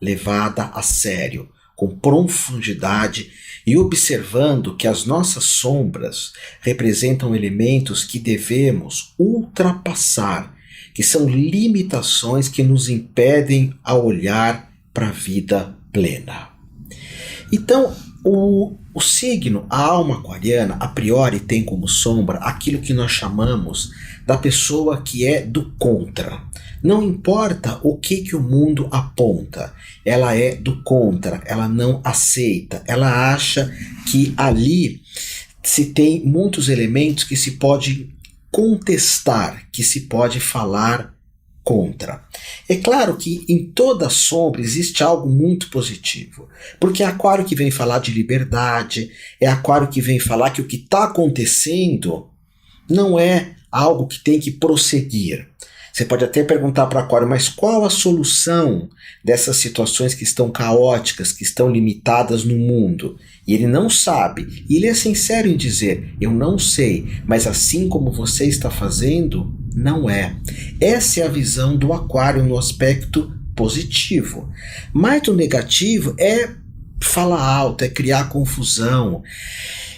levada a sério, com profundidade e observando que as nossas sombras representam elementos que devemos ultrapassar, que são limitações que nos impedem a olhar para a vida plena. Então, o signo, a alma aquariana, a priori tem como sombra aquilo que nós chamamos da pessoa que é do contra. Não importa o que o mundo aponta, ela é do contra, ela não aceita, ela acha que ali se tem muitos elementos que se pode contestar, que se pode falar contra. É claro que em toda sombra existe algo muito positivo, porque é Aquário que vem falar de liberdade, é Aquário que vem falar que o que está acontecendo não é algo que tem que prosseguir. Você pode até perguntar para Aquário, mas qual a solução dessas situações que estão caóticas, que estão limitadas no mundo? E ele não sabe. E ele é sincero em dizer, eu não sei, mas assim como você está fazendo, não é. Essa é a visão do Aquário no aspecto positivo. Mas o negativo é falar alto, é criar confusão,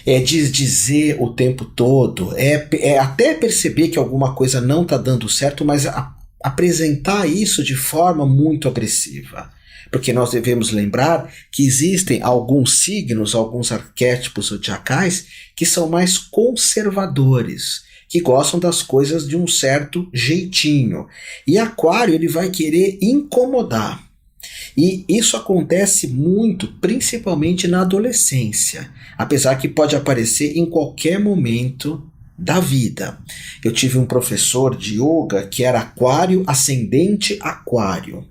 é dizer o tempo todo, é até perceber que alguma coisa não está dando certo, mas apresentar isso de forma muito agressiva. Porque nós devemos lembrar que existem alguns signos, alguns arquétipos zodiacais que são mais conservadores, que gostam das coisas de um certo jeitinho. E Aquário ele vai querer incomodar. E isso acontece muito, principalmente na adolescência, apesar que pode aparecer em qualquer momento da vida. Eu tive um professor de yoga que era Aquário, ascendente Aquário.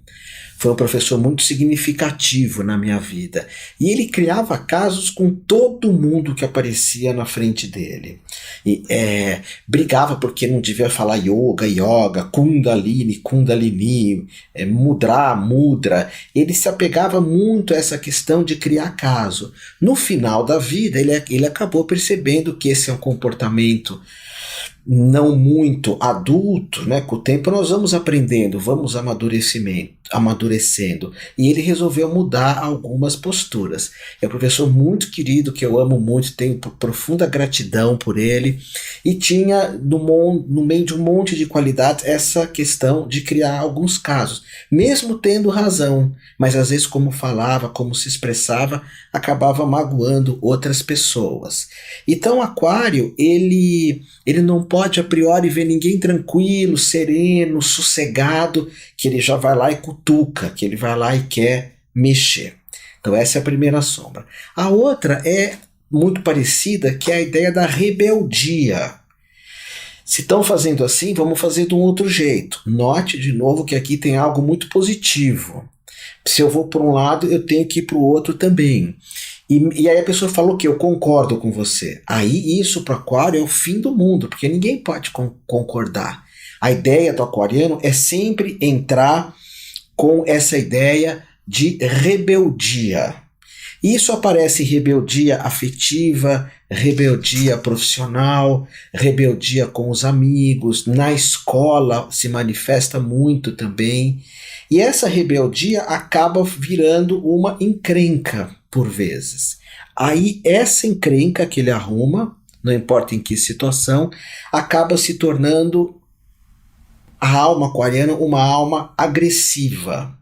Foi um professor muito significativo na minha vida. E ele criava casos com todo mundo que aparecia na frente dele. E brigava porque não devia falar yoga, kundalini, mudra. Ele se apegava muito a essa questão de criar caso. No final da vida, ele acabou percebendo que esse é um comportamento não muito adulto, né? Com o tempo nós vamos aprendendo, vamos amadurecendo. E ele resolveu mudar algumas posturas. É um professor muito querido, que eu amo muito, tenho profunda gratidão por ele. E tinha no meio de um monte de qualidades essa questão de criar alguns casos, mesmo tendo razão, mas às vezes como falava, como se expressava, acabava magoando outras pessoas. Então Aquário, ele não pode a priori ver ninguém tranquilo, sereno, sossegado, que ele já vai lá e cutuca, que ele vai lá e quer mexer. Então essa é a primeira sombra. A outra é muito parecida, que é a ideia da rebeldia. Se estão fazendo assim, vamos fazer de um outro jeito. Note de novo que aqui tem algo muito positivo. Se eu vou para um lado, eu tenho que ir para o outro também. E aí a pessoa falou que eu concordo com você. Aí isso para Aquário é o fim do mundo, porque ninguém pode concordar. A ideia do aquariano é sempre entrar com essa ideia de rebeldia. Isso aparece rebeldia afetiva, rebeldia profissional, rebeldia com os amigos, na escola se manifesta muito também. E essa rebeldia acaba virando uma encrenca por vezes. Aí essa encrenca que ele arruma, não importa em que situação, acaba se tornando a alma aquariana uma alma agressiva.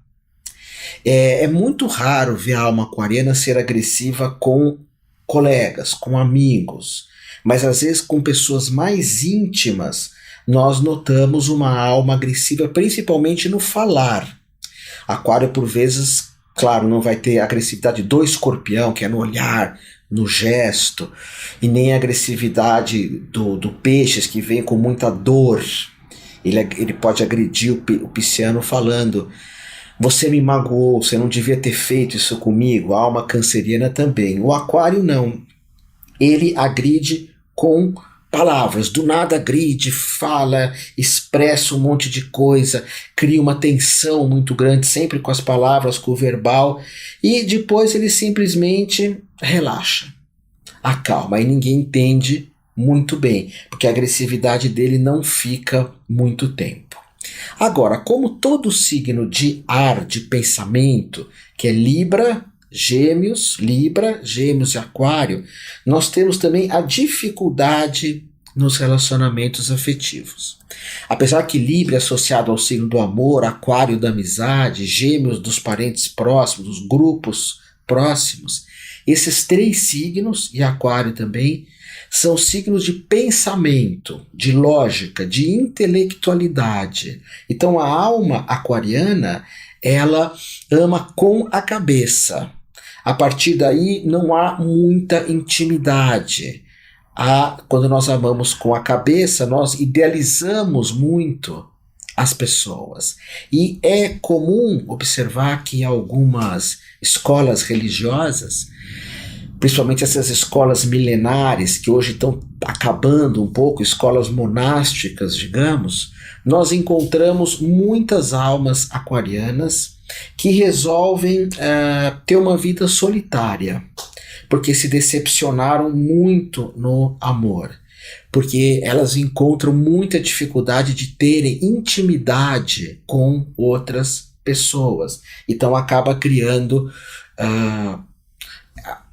É muito raro ver a alma aquariana ser agressiva com colegas, com amigos, mas às vezes com pessoas mais íntimas nós notamos uma alma agressiva, principalmente no falar. Aquário por vezes, claro, não vai ter a agressividade do escorpião, que é no olhar, no gesto, e nem a agressividade do peixes, que vem com muita dor. Ele pode agredir o pisciano falando: você me magoou, você não devia ter feito isso comigo. A alma canceriana também. O Aquário não. Ele agride com palavras. Do nada agride, fala, expressa um monte de coisa, cria uma tensão muito grande, sempre com as palavras, com o verbal. E depois ele simplesmente relaxa, acalma. E ninguém entende muito bem, porque a agressividade dele não fica muito tempo. Agora, como todo signo de ar, de pensamento, que é Libra, Gêmeos e Aquário, nós temos também a dificuldade nos relacionamentos afetivos. Apesar que Libra é associado ao signo do amor, Aquário da amizade, Gêmeos dos parentes próximos, dos grupos próximos, esses 3 signos, e Aquário também, são signos de pensamento, de lógica, de intelectualidade. Então a alma aquariana, ela ama com a cabeça. A partir daí não há muita intimidade. Quando nós amamos com a cabeça, nós idealizamos muito as pessoas. E é comum observar que em algumas escolas religiosas, principalmente essas escolas milenares que hoje estão acabando um pouco, escolas monásticas, digamos, nós encontramos muitas almas aquarianas que resolvem ter uma vida solitária, porque se decepcionaram muito no amor, porque elas encontram muita dificuldade de terem intimidade com outras pessoas. Então acaba criando...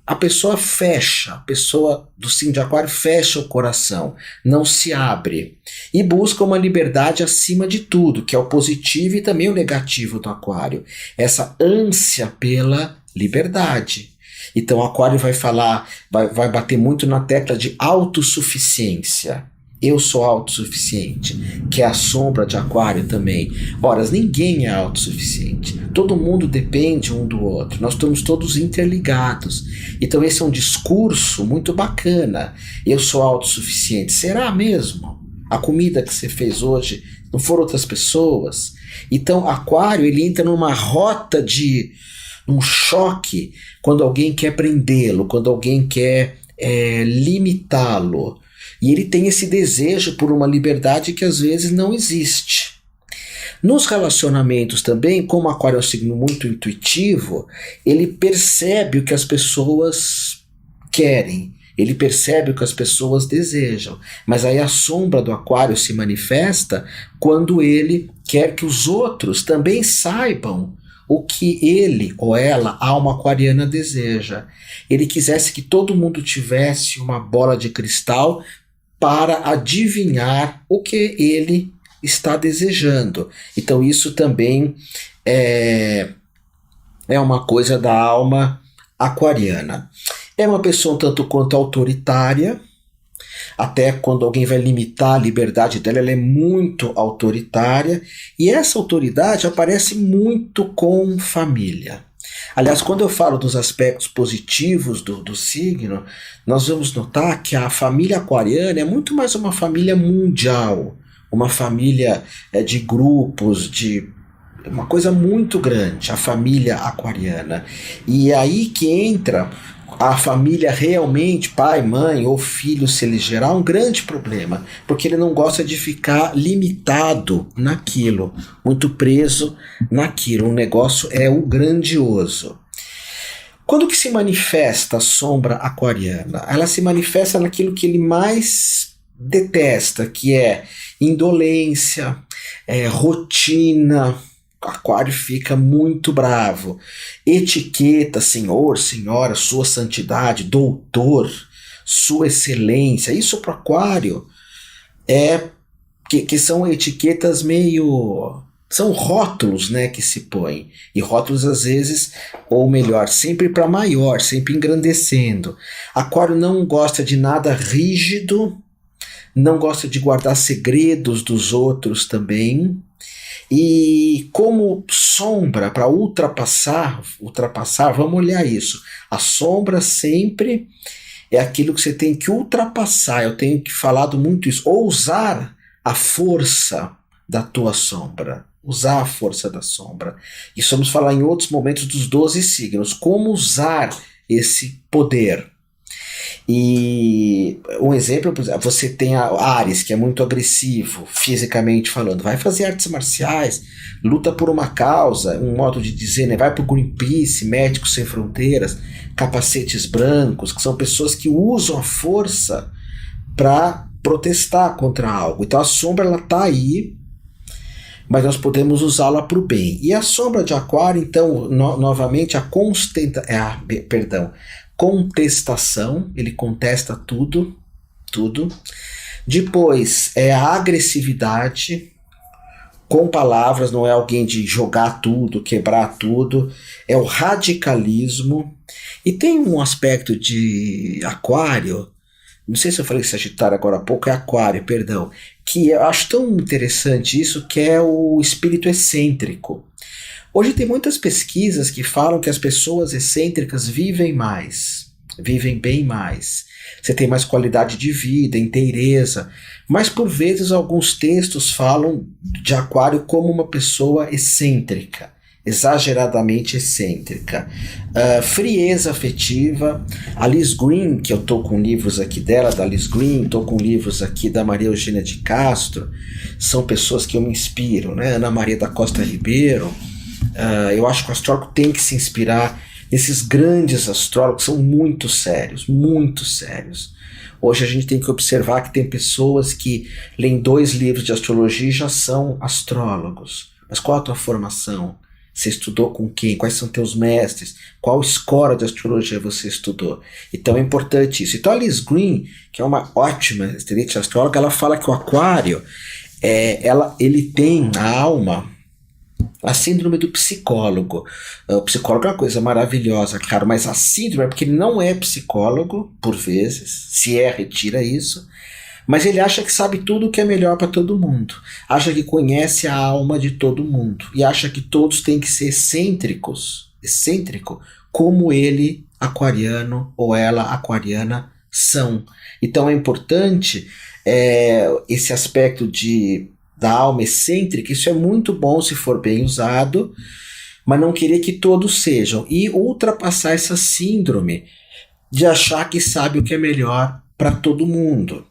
a pessoa fecha, a pessoa do signo de Aquário fecha o coração, não se abre e busca uma liberdade acima de tudo, que é o positivo e também o negativo do Aquário, essa ânsia pela liberdade. Então o Aquário vai falar, vai bater muito na tecla de autossuficiência. Eu sou autossuficiente, que é a sombra de Aquário também. Ora, ninguém é autossuficiente. Todo mundo depende um do outro. Nós estamos todos interligados. Então esse é um discurso muito bacana. Eu sou autossuficiente. Será mesmo? A comida que você fez hoje não foram outras pessoas? Então Aquário, ele entra numa rota num choque quando alguém quer prendê-lo, quando alguém quer limitá-lo. E ele tem esse desejo por uma liberdade que às vezes não existe. Nos relacionamentos também, como o Aquário é um signo muito intuitivo, ele percebe o que as pessoas querem, ele percebe o que as pessoas desejam. Mas aí a sombra do Aquário se manifesta quando ele quer que os outros também saibam o que ele ou ela, a alma aquariana, deseja. Ele quisesse que todo mundo tivesse uma bola de cristal para adivinhar o que ele está desejando. Então isso também é uma coisa da alma aquariana. É uma pessoa um tanto quanto autoritária, até quando alguém vai limitar a liberdade dela, ela é muito autoritária, e essa autoridade aparece muito com família. Aliás, quando eu falo dos aspectos positivos do signo, nós vamos notar que a família aquariana é muito mais uma família mundial, uma família de grupos, de uma coisa muito grande, a família aquariana. E é aí que entra a família realmente, pai, mãe ou filho, se ele gerar um grande problema, porque ele não gosta de ficar limitado naquilo, muito preso naquilo. O negócio é o grandioso. Quando que se manifesta a sombra aquariana? Ela se manifesta naquilo que ele mais detesta, que é indolência, rotina. Aquário fica muito bravo. Etiqueta, senhor, senhora, sua santidade, doutor, sua excelência. Isso para Aquário que são etiquetas meio... São rótulos, né, que se põem. E rótulos às vezes, ou melhor, sempre para maior, sempre engrandecendo. Aquário não gosta de nada rígido, não gosta de guardar segredos dos outros também. E como sombra, para ultrapassar, vamos olhar isso. A sombra sempre é aquilo que você tem que ultrapassar. Eu tenho que falado muito isso. Ou usar a força da tua sombra. Usar a força da sombra. Isso vamos falar em outros momentos dos 12 signos. Como usar esse poder. E um exemplo, você tem a Áries, que é muito agressivo, fisicamente falando, vai fazer artes marciais, luta por uma causa, um modo de dizer, né? Vai pro Greenpeace, Médicos Sem Fronteiras, Capacetes Brancos, que são pessoas que usam a força para protestar contra algo. Então a sombra, ela tá aí, mas nós podemos usá-la para o bem. E a sombra de Aquário, então, novamente, contestação, ele contesta tudo. Depois é a agressividade, com palavras, não é alguém de jogar tudo, quebrar tudo, é o radicalismo. E tem um aspecto de Aquário, não sei se eu falei Sagitário agora há pouco, é Aquário, perdão, que eu acho tão interessante isso, que é o espírito excêntrico. Hoje tem muitas pesquisas que falam que as pessoas excêntricas vivem mais, vivem bem mais. Você tem mais qualidade de vida, inteireza. Mas por vezes alguns textos falam de Aquário como uma pessoa excêntrica, exageradamente excêntrica. Frieza afetiva. A Liz Green, que eu estou com livros aqui dela, da Liz Green, estou com livros aqui da Maria Eugênia de Castro, são pessoas que eu me inspiro, né? Ana Maria da Costa Ribeiro. Eu acho que o astrólogo tem que se inspirar nesses grandes astrólogos, são muito sérios, muito sérios. Hoje a gente tem que observar que tem pessoas que leem 2 livros de astrologia e já são astrólogos. Mas qual a tua formação? Você estudou com quem? Quais são teus mestres? Qual escola de astrologia você estudou? Então é importante isso. Então a Liz Green, que é uma ótima excelente astróloga, ela fala que o Aquário, ele tem na alma a síndrome do psicólogo. O psicólogo é uma coisa maravilhosa, claro, mas a síndrome é porque ele não é psicólogo, por vezes, se retira isso, mas ele acha que sabe tudo o que é melhor para todo mundo, acha que conhece a alma de todo mundo, e acha que todos têm que ser excêntrico, como ele, aquariano, ou ela, aquariana, são. Então é importante esse aspecto da alma excêntrica, isso é muito bom se for bem usado, mas não querer que todos sejam, e ultrapassar essa síndrome de achar que sabe o que é melhor para todo mundo,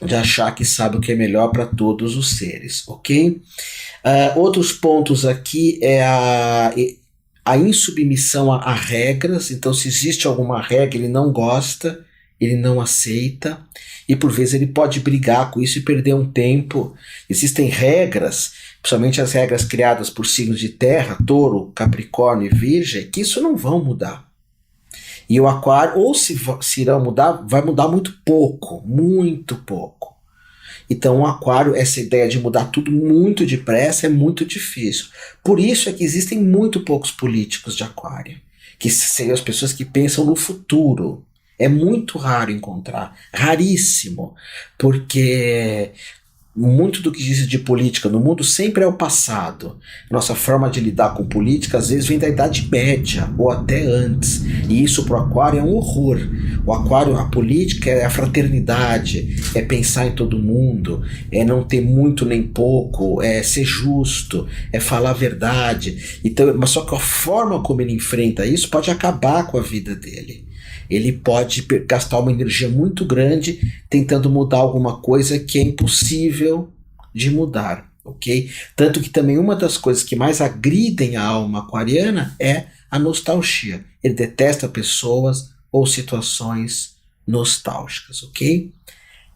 de achar que sabe o que é melhor para todos os seres, ok? Outros pontos aqui é a insubmissão a regras. Então, se existe alguma regra, ele não gosta, ele não aceita, e por vezes ele pode brigar com isso e perder um tempo. Existem regras, principalmente as regras criadas por signos de terra, touro, capricórnio e virgem, que isso não vão mudar. E o Aquário, ou se irão mudar, vai mudar muito pouco, muito pouco. Então o Aquário, essa ideia de mudar tudo muito depressa é muito difícil. Por isso é que existem muito poucos políticos de Aquário, que seriam as pessoas que pensam no futuro. É muito raro encontrar, raríssimo, porque muito do que diz de política no mundo sempre é o passado. Nossa forma de lidar com política às vezes vem da Idade Média ou até antes, e isso para o Aquário é um horror. O Aquário, a política é a fraternidade, é pensar em todo mundo, é não ter muito nem pouco, é ser justo, é falar a verdade. Então, mas só que a forma como ele enfrenta isso pode acabar com a vida dele. Ele pode gastar uma energia muito grande tentando mudar alguma coisa que é impossível de mudar, ok? Tanto que também uma das coisas que mais agridem a alma aquariana é a nostalgia. Ele detesta pessoas ou situações nostálgicas, ok?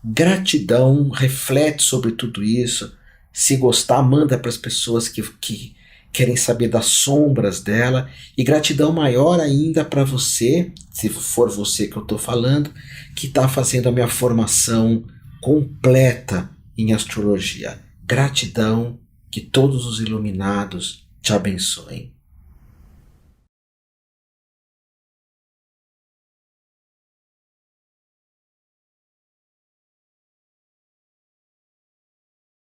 Gratidão, reflete sobre tudo isso. Se gostar, manda para as pessoas que querem saber das sombras dela, e gratidão maior ainda para você, se for você que eu estou falando, que está fazendo a minha formação completa em astrologia. Gratidão, que todos os iluminados te abençoem.